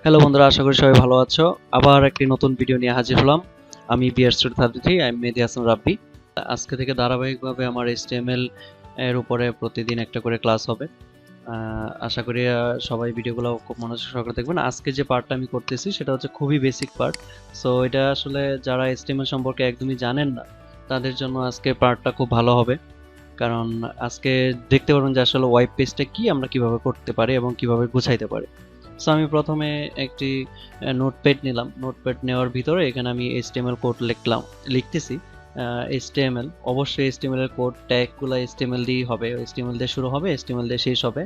Hello বন্ধুরা, আশা করি সবাই ভালো আছো। আবার একটি নতুন ভিডিও নিয়ে হাজির হলাম। আমি BRstudio33, আমি মেহেদি হাসান রাব্বি। আজকে থেকে ধারাবাহিকভাবে আমার HTML এর উপরে প্রতিদিন একটা করে ক্লাস হবে। আশা করি সবাই ভিডিওগুলো খুব মনোযোগ সহকারে দেখবেন। আজকে যে পার্টটা আমি করতেছি সেটা হচ্ছে খুবই বেসিক পার্ট। সো এটা আসলে যারা HTML সম্পর্কে একদমই জানেন না তাদের জন্য আজকে পার্টটা খুব ভালো হবে, কারণ আজকে দেখতে পারবেন যে আসলে ওয়েব পেজটা কি, আমরা কিভাবে করতে পারি এবং কিভাবে গুছাইতে পারি। সো আমি প্রথমে একটি নোটপ্যাড নিলাম। নোটপ্যাড নেওয়ার ভিতরে এখানে আমি HTML কোড লিখতেছি। HTML, অবশ্যই HTML এর কোড ট্যাগগুলো HTML দিয়েই হবে, HTML দিয়ে শুরু হবে, HTML দিয়ে শেষ হবে।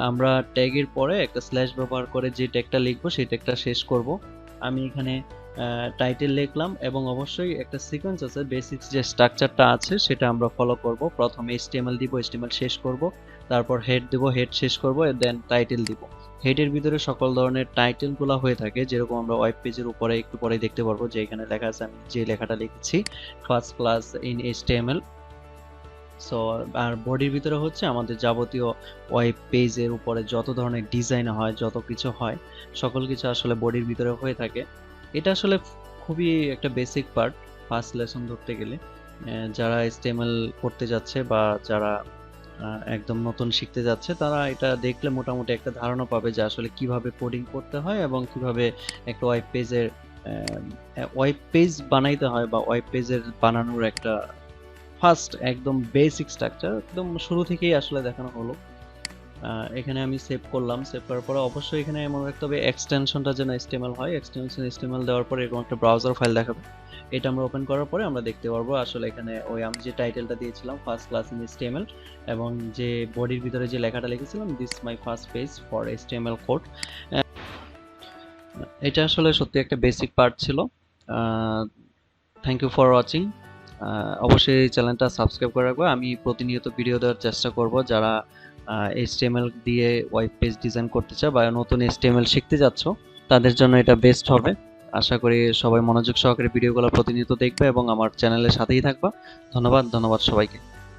আমরা ট্যাগের পরে একটা স্ল্যাশ ব্যবহার করে যে ট্যাগটা লিখবো সেই ট্যাগটা শেষ করব। আমি এখানে টাইটেল লিখলাম এবং অবশ্যই একটা সিকোয়েন্স আছে, বেসিক যে স্ট্রাকচারটা আছে সেটা আমরা ফলো করব। প্রথমে HTML দিব, HTML শেষ করব, তারপর হেড দিব, হেড শেষ করব, দেন টাইটেল দিব। হেডের ভিতরে সকল ধরনের টাইটেলগুলো হয়ে থাকে, যেরকম আমরা ওয়েব পেজের উপরে একটু পরে দেখতে পারবো যে এখানে লেখা আছে, আমি যে লেখাটা লিখেছি first class in HTML। So আর বডির ভিতরে হচ্ছে আমাদের যাবতীয় ওয়েব পেজের উপরে যত ধরনের ডিজাইন হয়, যত কিছু হয়, সকল কিছু আসলে বডির ভিতরে হয়ে থাকে। এটা আসলে খুবই একটা বেসিক পার্ট ফার্স্ট লেসন ধরতে গেলে। যারা HTML করতে যাচ্ছে বা যারা একদম নতুন শিখতে যাচ্ছে তারা এটা দেখলে মোটামুটি একটা ধারণা পাবে যে আসলে কিভাবে কোডিং করতে হয় এবং কিভাবে একটা ওয়েব পেজ বানাইতে হয়, বা ওয়েব পেজের বানানোর একটা ফার্স্ট একদম বেসিক স্ট্রাকচার একদম শুরু থেকেই আসলে দেখানো হলো। এখানে আমি সেভ করলাম। সেভ করার পরে অবশ্যই এখানে মনে রাখতে হবে এক্সটেনশনটা যেন HTML হয়। এক্সটেনশন HTML দেওয়ার পরে এরকম একটা ব্রাউজার ফাইল দেখাবে। এটা আমরা ওপেন করার পরে আমরা দেখতে পারবো আসলে এখানে ওই আমি যে টাইটেলটা দিয়েছিলাম ফার্স্ট ক্লাস ইন HTML, এবং যে বডির ভিতরে যে লেখাটা লিখেছিলাম this my first page for HTML code. এটা আসলে সত্যি একটা বেসিক পার্ট ছিল। Thank you for watching. অবশ্যই এই চ্যানেলটা সাবস্ক্রাইব করে রাখবো। আমি প্রতিনিয়ত ভিডিও দেওয়ার চেষ্টা করব। যারা HTML দিয়ে ওয়েব পেজ ডিজাইন করতে চাও বা নতুন HTML শিখতে যাচ্ছ তাদের জন্য এটা বেস্ট হবে। আশা করি সবাই মনোযোগ সহকারে ভিডিওগুলো প্রতিনিয়ত দেখবে এবং আমার চ্যানেলের সাথেই থাকবা। ধন্যবাদ সবাইকে।